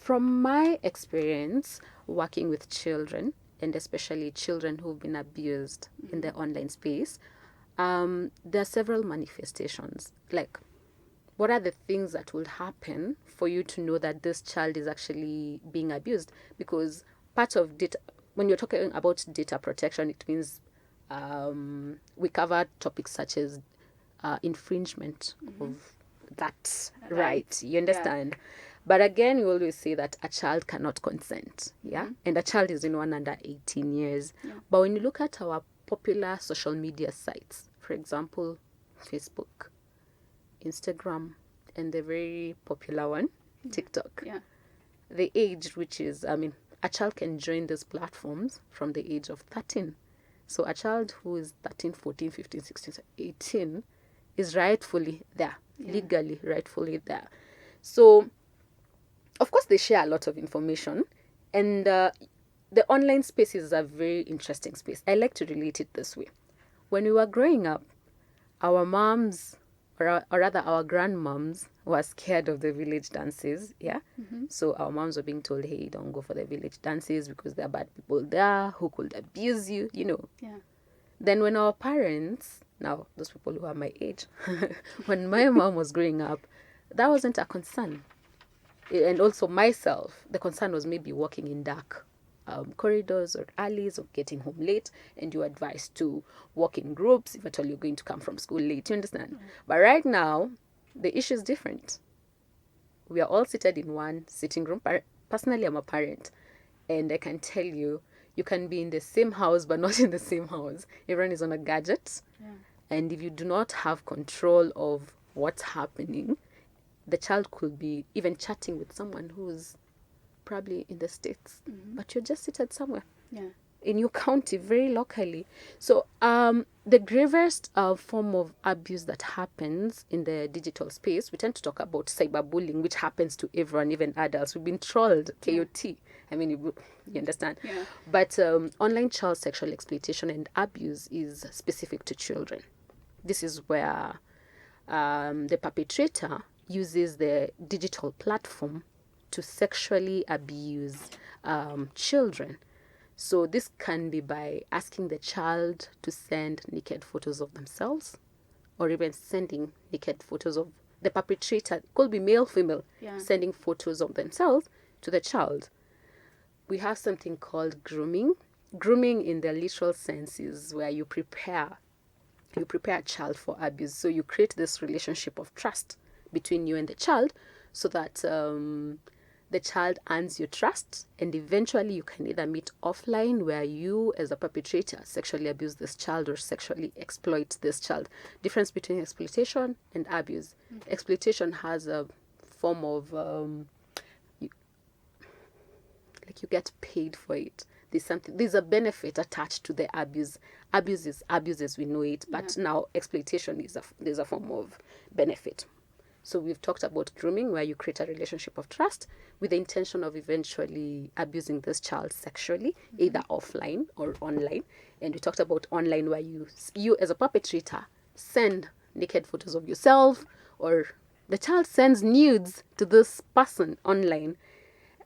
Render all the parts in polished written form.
From my experience working with children, and especially children who've been abused in the online space, there are several manifestations. Like, what are the things that will happen for you to know that this child is actually being abused? Because part of data, when you're talking about data protection, it means we cover topics such as infringement of that right. You understand? But again, we always say that a child cannot consent, and a child is in one under 18 years. But when you look at our popular social media sites, for example, Facebook, Instagram, and the very popular one, TikTok, the age which is, a child can join these platforms from the age of 13. So a child who is 13, 14, 15, 16, 18 is rightfully there, legally rightfully there. So, of course, they share a lot of information, and the online space is a very interesting space. I like to relate it this way. When we were growing up, our moms, or rather our grandmoms, were scared of the village dances, So our moms were being told, hey, don't go for the village dances because there are bad people there who could abuse you, Then when our parents, now those people who are my age, when my mom was growing up, that wasn't a concern. And also myself, the concern was maybe walking in dark corridors or alleys, or getting home late, and you're advised to walk in groups if at all you're going to come from school late. You understand? But right now, the issue is different. We are all seated in one sitting room. Personally, I'm a parent, and I can tell you, you can be in the same house but not in the same house. Everyone is on a gadget, and if you do not have control of what's happening, the child could be even chatting with someone who's probably in the States, but you're just seated somewhere in your county, very locally. So the gravest form of abuse that happens in the digital space, we tend to talk about cyberbullying, which happens to everyone, even adults. We've been trolled, KOT. I mean, you understand. But online child sexual exploitation and abuse is specific to children. This is where the perpetrator uses the digital platform to sexually abuse children. So this can be by asking the child to send naked photos of themselves, or even sending naked photos of the perpetrator. It could be male, female, sending photos of themselves to the child. We have something called grooming. Grooming in the literal sense is where you prepare a child for abuse. So you create this relationship of trust between you and the child, so that the child earns your trust, and eventually you can either meet offline, where you as a perpetrator sexually abuse this child or sexually exploit this child. Difference between exploitation and abuse. Exploitation has a form of you get paid for it. There's a benefit attached to the abuse. Abuse is abuse as we know it, but now exploitation there's a form of benefit. So we've talked about grooming, where you create a relationship of trust with the intention of eventually abusing this child sexually, either offline or online. And we talked about online, where you as a perpetrator send naked photos of yourself, or the child sends nudes to this person online.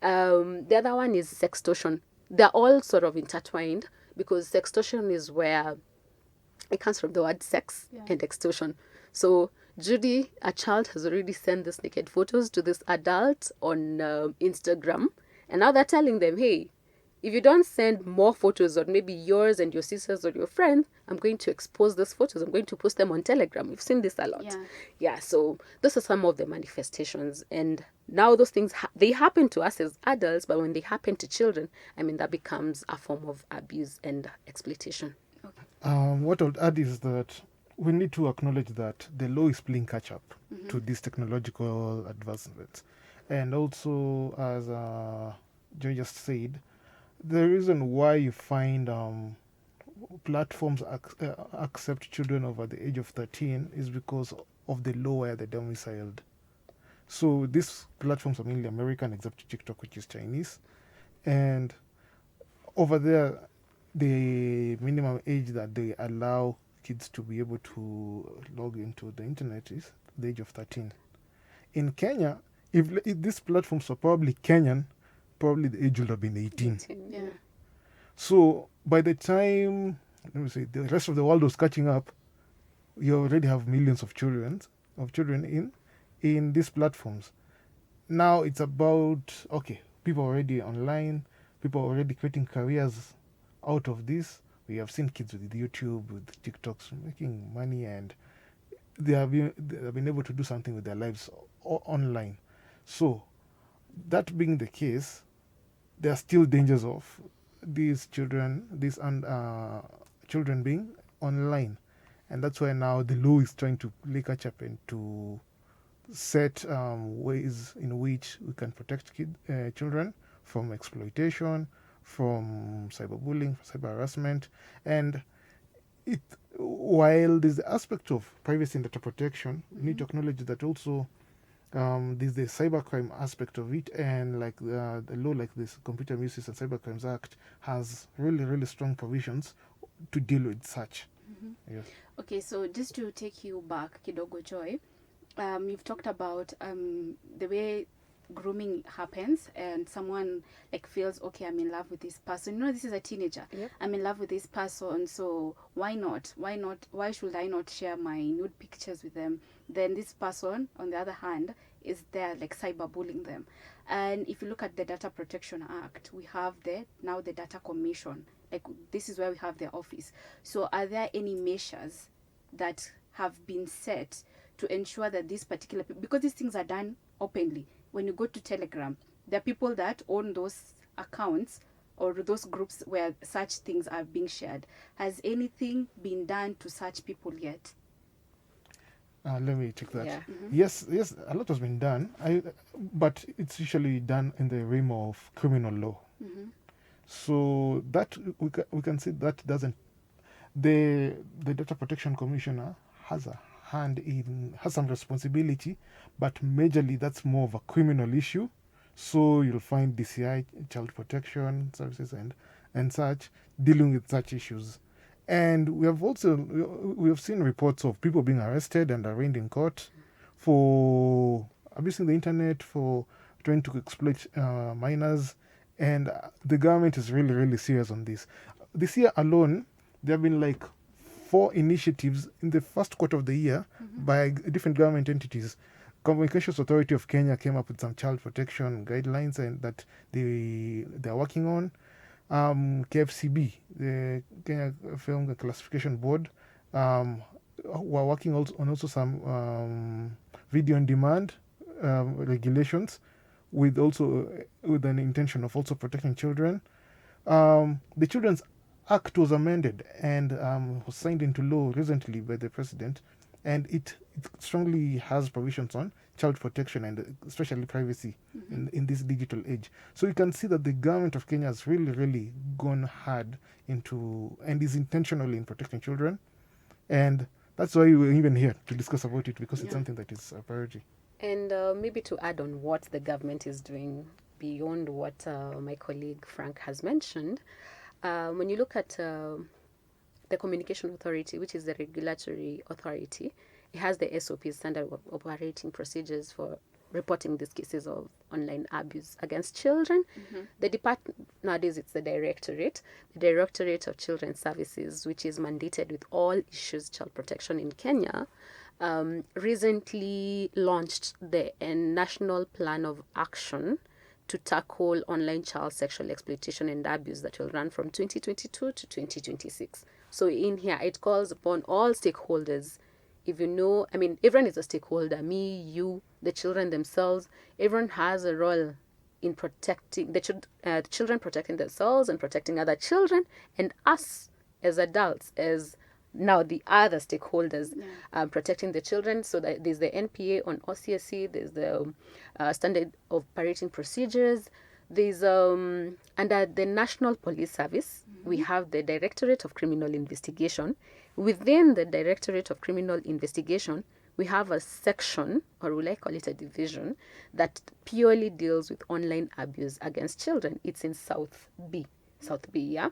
The other one is sextortion. They're all sort of intertwined, because sextortion is where it comes from the word sex and extortion. So Judy, a child, has already sent these naked photos to this adult on Instagram, and now they're telling them, hey, if you don't send more photos, or maybe yours and your sisters or your friends, I'm going to expose these photos. I'm going to post them on Telegram. We've seen this a lot. So those are some of the manifestations. And now those things, they happen to us as adults, but when they happen to children, that becomes a form of abuse and exploitation. What I would add is that we need to acknowledge that the law is playing catch up to these technological advancements. And also, as Joy just said, the reason why you find platforms accept children over the age of 13 is because of the law where they're domiciled. So these platforms are mainly American, except TikTok, which is Chinese. And over there, the minimum age that they allow kids to be able to log into the internet is the age of 13. In Kenya, if these platforms were probably Kenyan, probably the age would have been 18. Yeah. So by the time, let me say, the rest of the world was catching up, you already have millions of children in these platforms. Now it's about, okay, people are already online, people are already creating careers out of this. We have seen kids with YouTube, with TikToks making money, and they have been able to do something with their lives online. So that being the case, there are still dangers of these children being online, and that's why now the law is trying to play catch up and to set ways in which we can protect children from exploitation, from cyberbullying, cyber harassment, and it. While there's the aspect of privacy and data protection, we need to acknowledge that also there's the cybercrime aspect of it, and like the law like this Computer Misuse and Cybercrimes Act has really, really strong provisions to deal with such. Yes. Okay, so just to take you back, Kidogo Joy, you've talked about the way grooming happens and someone like feels, okay, I'm in love with this person. This is a teenager. Yep. I'm in love with this person, so why should I not share my nude pictures with them? Then this person, on the other hand, is there like cyberbullying them. And if you look at the Data Protection Act, we have now the Data Commission. Like, this is where we have their office. So are there any measures that have been set to ensure that these particular people, because these things are done openly. When you go to Telegram, there are people that own those accounts or those groups where such things are being shared. Has anything been done to such people yet? Let me check that. Yeah. Yes, a lot has been done, but it's usually done in the realm of criminal law. So that we can say that doesn't. The Data Protection Commissioner has some responsibility, but majorly that's more of a criminal issue. So you'll find DCI, Child Protection Services, and such dealing with such issues. And we have seen reports of people being arrested and arraigned in court for abusing the internet, for trying to exploit minors, and the government is really, really serious on this. This year alone, there have been like 4 initiatives in the first quarter of the year by different government entities. Communications Authority of Kenya came up with some child protection guidelines and that they are working on. KFCB, the Kenya Film Classification Board, were working on also some video on demand regulations with an intention of also protecting children. The Children's Act was amended and was signed into law recently by the president, and it strongly has provisions on child protection and especially privacy in this digital age. So you can see that the government of Kenya has really, really gone hard into and is intentionally in protecting children, and that's why we're even here to discuss about it, because it's something that is a priority. And maybe to add on what the government is doing beyond what my colleague Frank has mentioned, when you look at the Communication Authority, which is the regulatory authority, it has the SOP, standard operating procedures, for reporting these cases of online abuse against children. The department, nowadays it's the Directorate of Children's Services, which is mandated with all issues child protection in Kenya, recently launched the National Plan of Action to tackle online child sexual exploitation and abuse that will run from 2022 to 2026. So in here, it calls upon all stakeholders. If you know, everyone is a stakeholder. Me, you, the children themselves. Everyone has a role in protecting the children, protecting themselves and protecting other children, and us as adults, as now the other stakeholders, protecting the children. So that there's the NPA on OCSC, there's the standard operating procedures, there's under the National Police Service, we have the Directorate of Criminal Investigation. Within the Directorate of Criminal Investigation, we have a section, or will I call it a division, that purely deals with online abuse against children. It's in South B, yeah.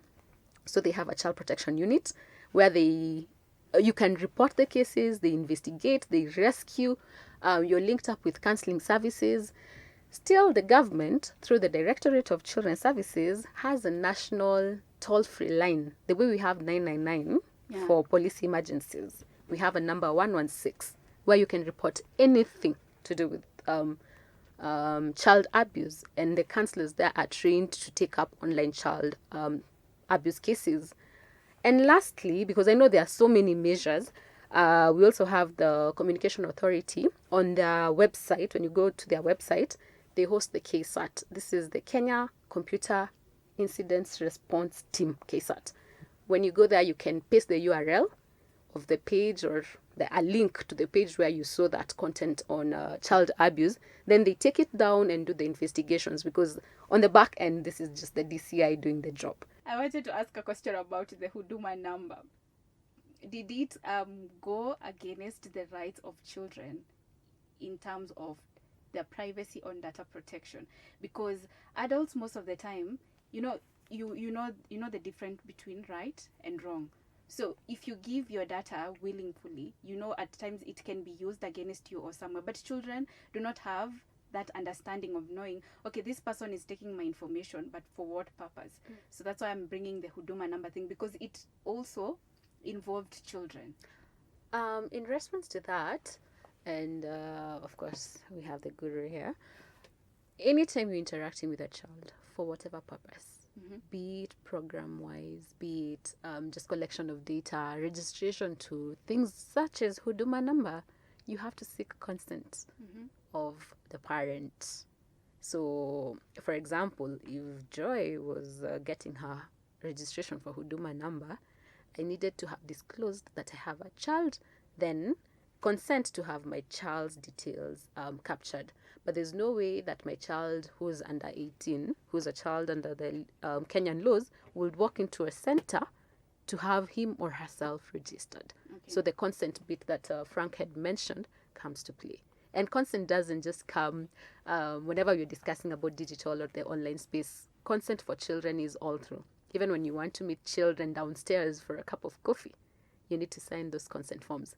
So they have a child protection unit where you can report the cases, they investigate, they rescue, You're linked up with counseling services. Still, the government, through the Directorate of Children's Services, has a national toll-free line. The way we have 999 for police emergencies, we have a number 116 where you can report anything to do with child abuse, and the counselors there are trained to take up online child abuse cases. And lastly, because I know there are so many measures, we also have the Communication Authority on their website. When you go to their website, they host the KSAT. This is the Kenya Computer Incidents Response Team, KSAT. When you go there, you can paste the URL of the page or a link to the page where you saw that content on child abuse. Then they take it down and do the investigations, because on the back end, this is just the DCI doing the job. I wanted to ask a question about the Huduma number. Did it go against the rights of children in terms of their privacy on data protection? Because adults most of the time, you know the difference between right and wrong. So if you give your data willingly, at times it can be used against you or somewhere. But children do not have that understanding of knowing, okay, this person is taking my information, but for what purpose? So that's why I'm bringing the Huduma number thing, because it also involved children. In response to that, and of course we have the guru here, anytime you're interacting with a child for whatever purpose, be it program wise, be it just collection of data, registration to things such as Huduma number, you have to seek consent of the parent. So for example, if Joy was getting her registration for Huduma number, I needed to have disclosed that I have a child, then consent to have my child's details captured. But there's no way that my child who's under 18, who's a child under the Kenyan laws, would walk into a center to have him or herself registered. Okay. So the consent bit that Frank had mentioned comes to play. And consent doesn't just come whenever you're discussing about digital or the online space. Consent for children is all through. Even when you want to meet children downstairs for a cup of coffee, you need to sign those consent forms.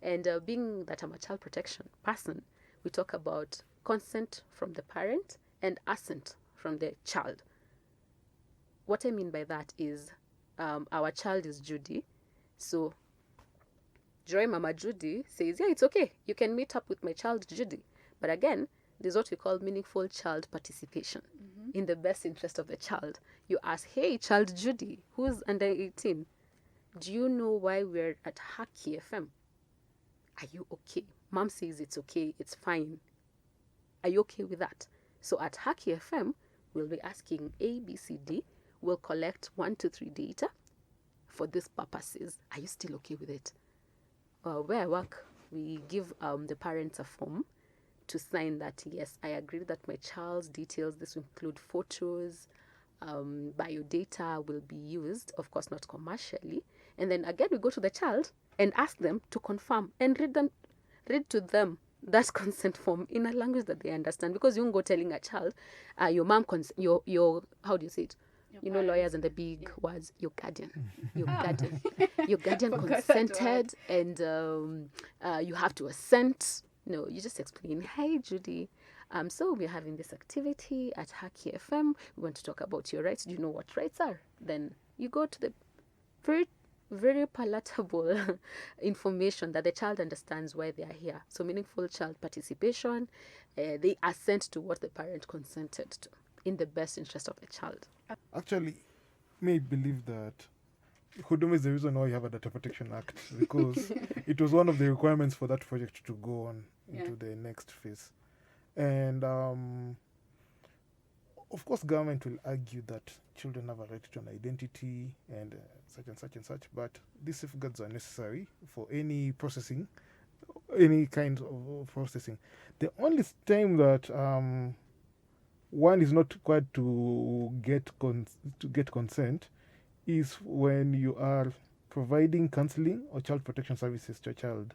And being that I'm a child protection person, we talk about consent from the parent and assent from the child. What I mean by that is our child is Judy. So Joy Mama Judy says, yeah, it's okay. You can meet up with my child Judy. But again, there's what we call meaningful child participation in the best interest of the child. You ask, hey, child Judy, who's under 18? Do you know why we're at Haki FM? Are you okay? Mom says it's okay, it's fine. Are you okay with that? So at Haki FM, we'll be asking A, B, C, D. We'll collect 1, 2, 3 data for these purposes. Are you still okay with it? Where I work, we give the parents a form to sign that, yes, I agree that my child's details, this will include photos, biodata will be used, of course not commercially. And then again, we go to the child and ask them to confirm and read to them that consent form in a language that they understand. Because you won't go telling a child, your mom, your how do you say it? Lawyers and the big words, your guardian. Your guardian consented, and you have to assent. No, you just explain, hey, Judy, so we're having this activity at Haki FM. We want to talk about your rights. Do you know what rights are? Then you go to the very, very palatable information that the child understands why they are here. So meaningful child participation, they assent to what the parent consented to in the best interest of the child. Actually, may believe that Huduma is the reason why you have a Data Protection Act, because it was one of the requirements for that project to go on into the next phase. And of course, government will argue that children have a right to an identity and such and such and such, but these safeguards are necessary for any processing, any kind of processing. The only time that one is not required to get consent is when you are providing counseling or child protection services to a child.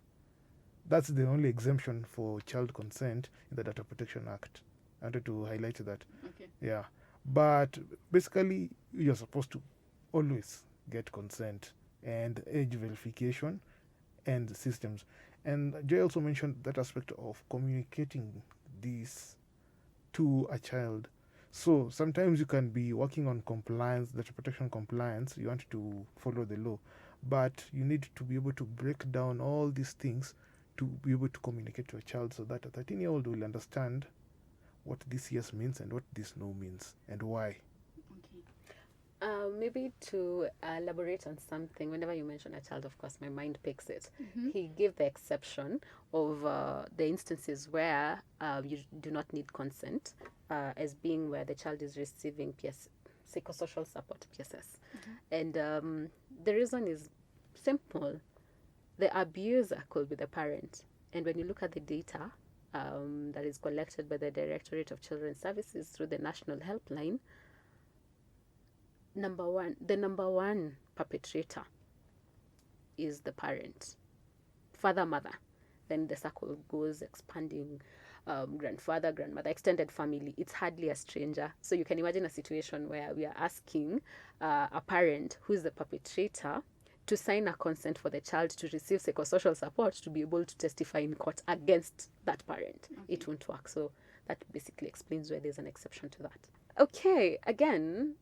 That's the only exemption for child consent in the Data Protection Act. I wanted to highlight that. Okay. Yeah. But basically, you're supposed to always get consent and age verification and systems. And Joy also mentioned that aspect of communicating this to a child. So sometimes you can be working on compliance, data protection compliance, you want to follow the law, but you need to be able to break down all these things to be able to communicate to a child so that a 13-year-old will understand what this yes means and what this no means and why. Okay. Maybe to elaborate on something, whenever you mention a child, of course, my mind picks it. Mm-hmm. He gave the exception of the instances where you do not need consent, as being where the child is receiving psychosocial support, PSS. Mm-hmm. And the reason is simple. The abuser could be the parent. And when you look at the data that is collected by the Directorate of Children's Services through the National Helpline, the number one perpetrator is the parent, father, mother. Then the circle goes expanding, grandfather, grandmother, extended family. It's hardly a stranger. So you can imagine a situation where we are asking a parent who is the perpetrator to sign a consent for the child to receive psychosocial support to be able to testify in court against that parent. Okay. It won't work. So that basically explains why there's an exception to that. Okay, again,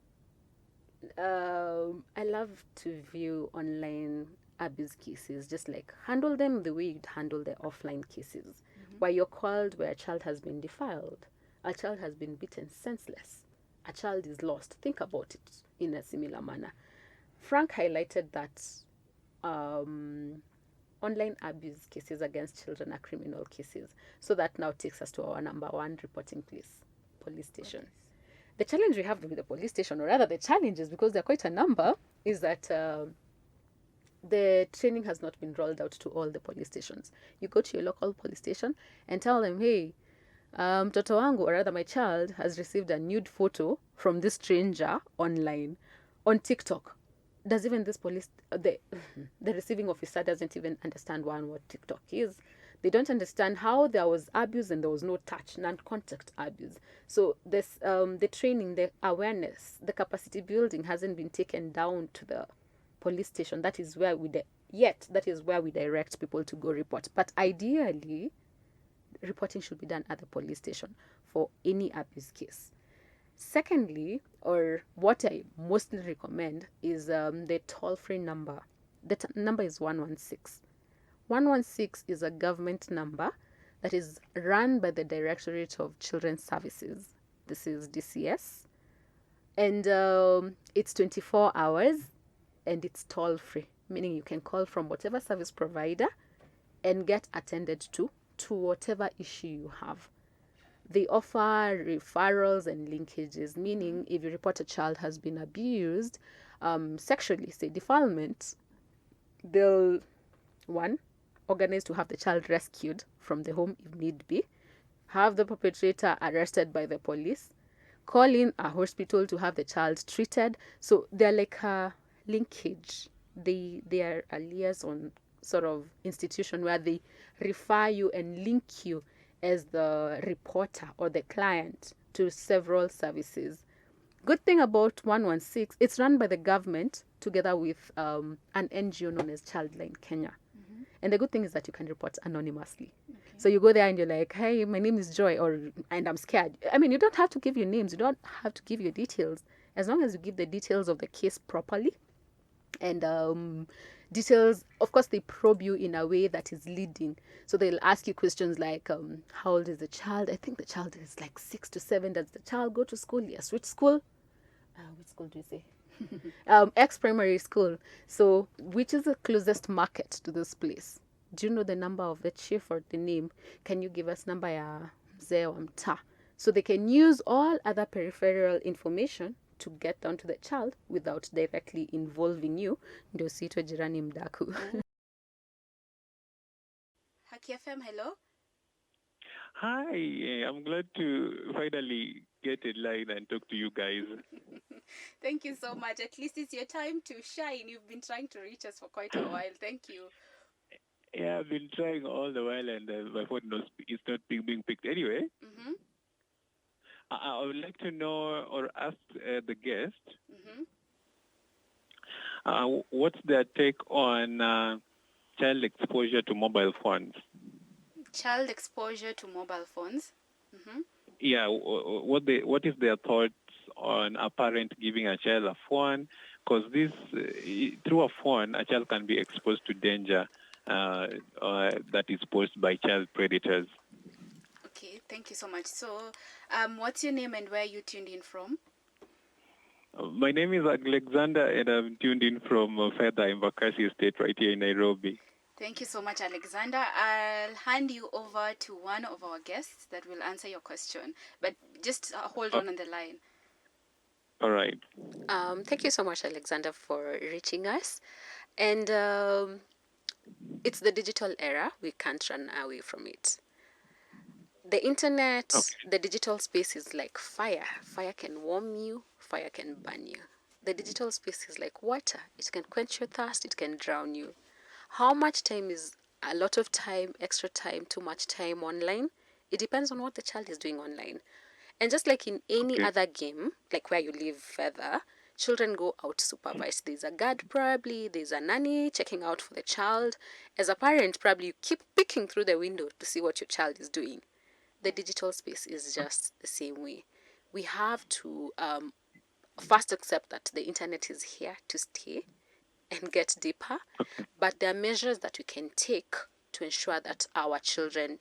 I love to view online abuse cases, just like handle them the way you'd handle the offline cases, where you're called where a child has been defiled, a child has been beaten senseless, a child is lost. Think about it in a similar manner. Frank highlighted that online abuse cases against children are criminal cases. So that now takes us to our number one reporting place, police station. The challenge we have with the police station, or rather the challenges, because there are quite a number, is that the training has not been rolled out to all the police stations. You go to your local police station and tell them, hey, mtoto wangu, or rather my child, has received a nude photo from this stranger online on TikTok. Does even this the receiving officer doesn't even understand what TikTok is. They don't understand how there was abuse and there was no touch, non-contact abuse. So this, the training, the awareness, the capacity building hasn't been taken down to the police station. That is where that is where we direct people to go report. But ideally, reporting should be done at the police station for any abuse case. Secondly, or what I mostly recommend, is the toll-free number. The number is 116. 116 is a government number that is run by the Directorate of Children's Services. This is DCS. And it's 24 hours and it's toll-free, meaning you can call from whatever service provider and get attended to whatever issue you have. They offer referrals and linkages, meaning if you report a child has been abused sexually, say defilement, they'll, one, organize to have the child rescued from the home if need be, have the perpetrator arrested by the police, call in a hospital to have the child treated. So they're like a linkage. They are a liaison sort of institution where they refer you and link you as the reporter or the client to several services. Good thing about 116, it's run by the government together with an NGO known as Childline Kenya. And the good thing is that you can report anonymously. Okay. So you go there and you're like, hey, my name is Joy, and I'm scared. I mean, you don't have to give your names. You don't have to give your details. As long as you give the details of the case properly and details, of course, they probe you in a way that is leading. So they'll ask you questions like, how old is the child? I think the child is like 6 to 7. Does the child go to school? Yes. Which school? Which school do you say? Ex-primary school. So which is the closest market to this place? Do you know the number of the chief or the name? Can you give us number ya mzee wa mtaa? So they can use all other peripheral information to get down to the child without directly involving you. Ndio siitwe jirani mdaku. Haki FM, hello. Hi, I'm glad to finally get in line and talk to you guys. Thank you so much. At least it's your time to shine. You've been trying to reach us for quite a while. Thank you. Yeah, I've been trying all the while, and my phone is not being picked. Anyway, Mm-hmm. I would like to know or ask the guest Mm-hmm. what's their take on child exposure to mobile phones. Child exposure to mobile phones. Mm-hmm. Yeah, what is their thoughts on a parent giving a child a phone? Because through a phone, a child can be exposed to danger that is posed by child predators. Okay, thank you so much. So, what's your name and where you tuned in from? My name is Alexander, and I'm tuned in from Fedha in Bakassi State, right here in Nairobi. Thank you so much, Alexander. I'll hand you over to one of our guests that will answer your question. But just hold on the line. All right. Thank you so much, Alexander, for reaching us. And it's the digital era. We can't run away from it. The internet, Okay. the digital space is like fire. Fire can warm you, fire can burn you. The digital space is like water. It can quench your thirst, it can drown you. How much time is a lot of time, extra time, too much time online? It depends on what the child is doing online. And just like in any Okay. other game, like where you live further, children go out supervised. There's a guard, probably, there's a nanny checking out for the child. As a parent, probably you keep peeking through the window to see what your child is doing. The digital space is just the same way. We have to first accept that the internet is here to stay and get deeper, but there are measures that we can take to ensure that our children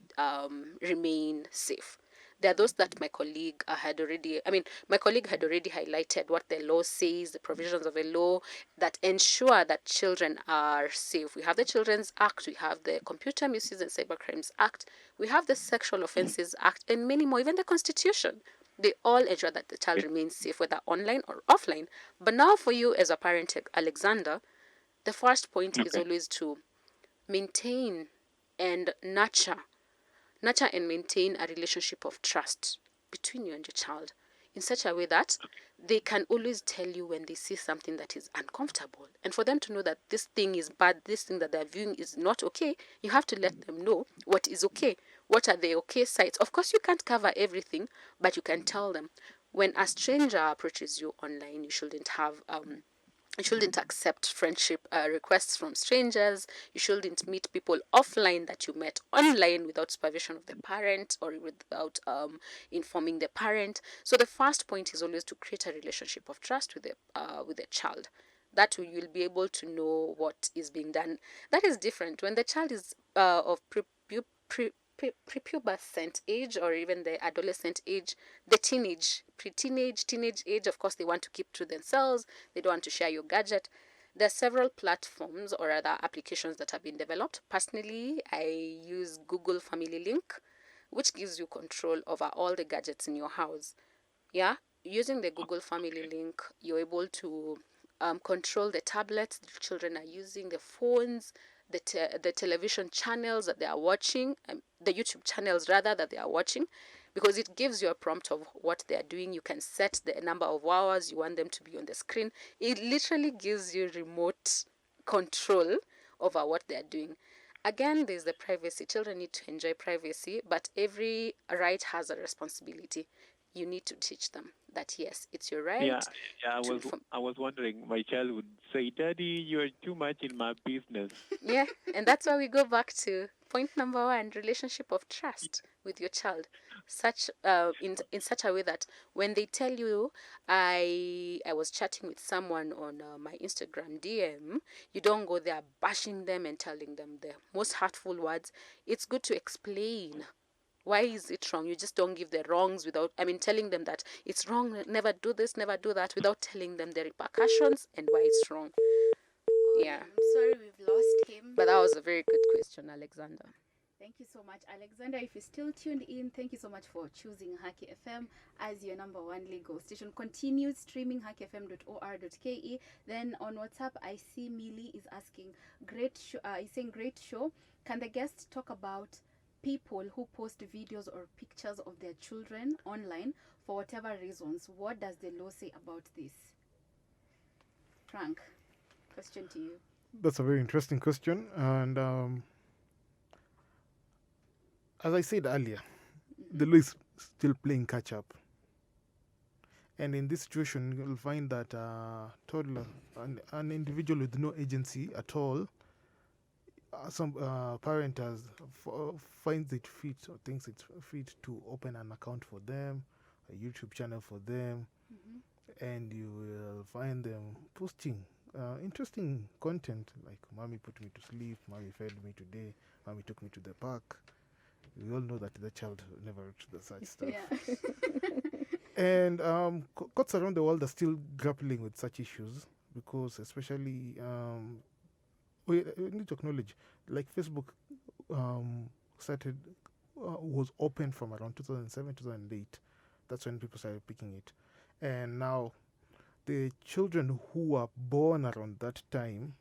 remain safe. There are those that my colleague had already highlighted what the law says, the provisions of the law that ensure that children are safe. We have the Children's Act, we have the Computer Misuse and Cybercrimes Act, we have the Sexual Offences Act, and many more, even the Constitution. They all ensure that the child remains safe, whether online or offline. But now, for you as a parent, Alexander, the first point is always to maintain and nurture and maintain a relationship of trust between you and your child in such a way that they can always tell you when they see something that is uncomfortable. And for them to know that this thing is bad, this thing that they're viewing is not okay, you have to let them know what is okay. What are the okay sides? Of course, you can't cover everything, but you can tell them when a stranger approaches you online, you shouldn't accept friendship requests from strangers. You shouldn't meet people offline that you met online without supervision of the parent or without informing the parent. So the first point is always to create a relationship of trust with the child. That way you'll be able to know what is being done. That is different when the child is of prepubescent age or even the adolescent age, the teenage age. Of course, they want to keep to themselves. They don't want to share your gadget. There are several platforms or other applications that have been developed. Personally, I use Google Family Link, which gives you control over all the gadgets in your house. Yeah, using the Google Family Link, you're able to control the tablets the children are using, the phones, the television channels that they are watching, the YouTube channels rather that they are watching, because it gives you a prompt of what they are doing. You can set the number of hours you want them to be on the screen. It literally gives you remote control over what they are doing. Again, there's the privacy. Children need to enjoy privacy, but every right has a responsibility. You need to teach them that yes, it's your right Yeah, yeah. to I was wondering. My child would say, "Daddy, you're too much in my business." yeah, and that's why we go back to point number one: relationship of trust with your child, such in such a way that when they tell you, I was chatting with someone on my Instagram DM, you don't go there bashing them and telling them the most hurtful words. It's good to explain. Why is it wrong? You just don't give the wrongs without, telling them that it's wrong, never do this, never do that, without telling them the repercussions and why it's wrong. Yeah. I'm sorry we've lost him. But that was a very good question, Alexander. Thank you so much, Alexander. If you're still tuned in, thank you so much for choosing Haki FM as your number one legal station. Continue streaming hakifm.or.ke. Then on WhatsApp, I see Millie is asking, he's saying, great show. Can the guest talk about people who post videos or pictures of their children online for whatever reasons? What does the law say about this? Frank, question to you. That's a very interesting question. And as I said earlier, the law is still playing catch up. And in this situation, you'll find that a toddler, an individual with no agency at all, some parent finds it fit or thinks it's fit to open an account for them, a YouTube channel for them, and you will find them posting interesting content like "Mommy put me to sleep," "Mommy fed me today," "Mommy took me to the park." We all know that the child never reached the such stuff. Yeah. And courts around the world are still grappling with such issues because, especially, we need to acknowledge, like Facebook started was open from around 2007, 2008. That's when people started picking it, and now the children who were born around that time,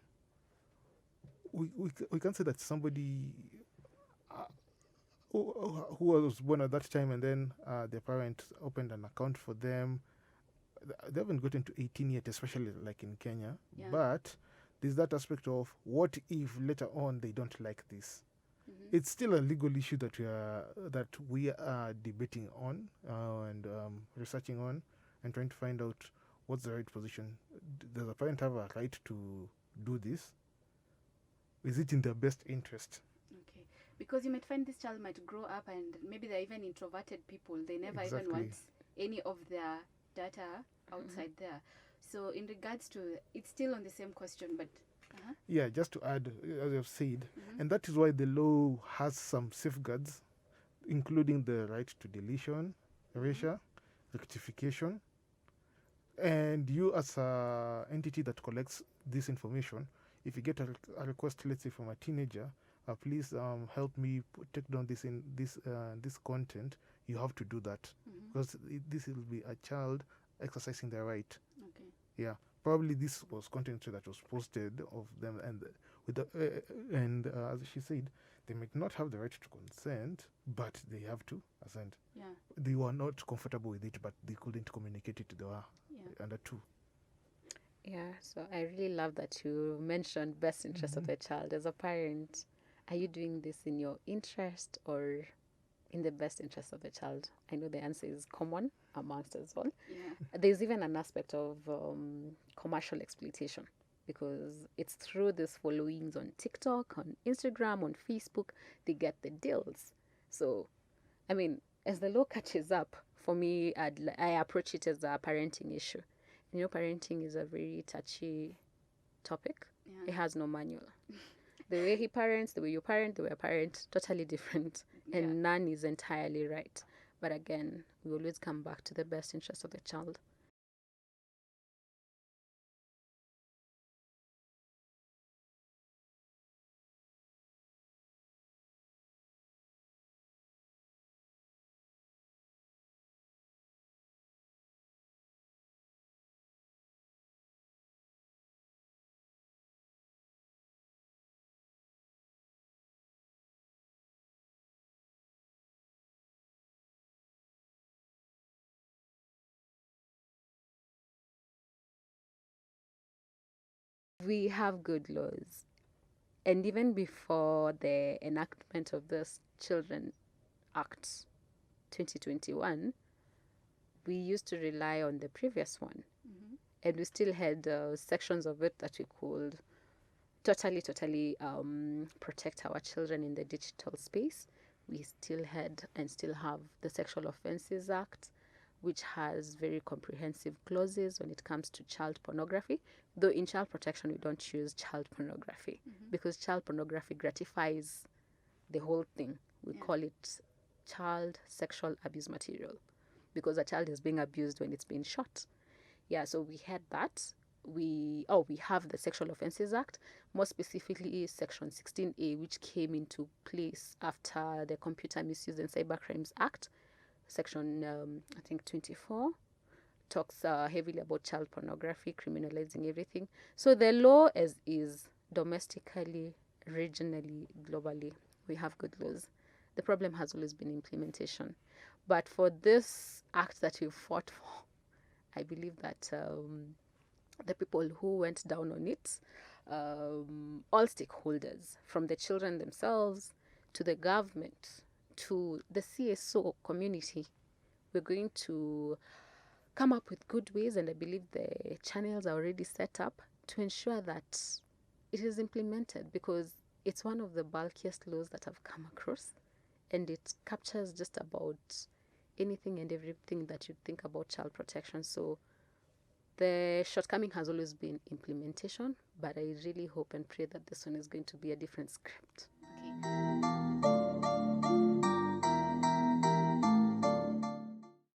we can say that somebody who was born at that time and then their parents opened an account for them. They haven't gotten to 18 yet, especially like in Kenya. Yeah. But there's that aspect of what if later on they don't like this. It's still a legal issue that we are debating on and researching on and trying to find out what's the right position. Does a parent have a right to do this? Is it in their best interest? Okay. Because you might find this child might grow up and maybe they're even introverted people. They never even Exactly. want any of their data outside there. So in regards to, it's still on the same question, but Yeah, just to add, as I've said, and that is why the law has some safeguards, including the right to deletion, erasure, rectification, and you as a entity that collects this information, if you get a request, let's say from a teenager, please help me take down this content, you have to do that because this will be a child exercising their right. okay. Yeah, probably this was content that was posted of them, and as she said, they might not have the right to consent, but they have to assent. Yeah. They were not comfortable with it, but they couldn't communicate it. They were Yeah. under two. Yeah, so I really love that you mentioned best interest of the child. As a parent, are you doing this in your interest or in the best interest of the child? I know the answer is common amongst as well. Yeah. There's even an aspect of commercial exploitation because it's through these followings on TikTok, on Instagram, on Facebook, they get the deals. So, I mean, as the law catches up, for me, I approach it as a parenting issue. You know, parenting is a very touchy topic. Yeah. It has no manual. The way he parents, the way you parent, the way I parent, totally different. Yeah. And none is entirely right. But again, we always come back to the best interest of the child. We have good laws. And even before the enactment of this Children Act 2021, we used to rely on the previous one. And we still had sections of it that we could totally protect our children in the digital space. We still had and still have the Sexual Offences Act, which has very comprehensive clauses when it comes to child pornography. Though in child protection, we don't choose child pornography because child pornography gratifies the whole thing. We call it child sexual abuse material because a child is being abused when it's being shot. Yeah, so we had that. We have the Sexual Offences Act, more specifically Section 16A, which came into place after the Computer Misuse and Cybercrimes Act. Section I think 24 talks heavily about child pornography, criminalizing everything. So the law as is domestically, regionally, globally, we have good laws. The problem has always been implementation. But for this act that we've fought for, I believe that the people who went down on it, all stakeholders, from the children themselves to the government to the CSO community, we're going to come up with good ways, and I believe the channels are already set up to ensure that it is implemented because It's one of the bulkiest laws that I've come across, and it captures just about anything and everything that you think about child protection. So the shortcoming has always been implementation, but I really hope and pray that this one is going to be a different script. Okay.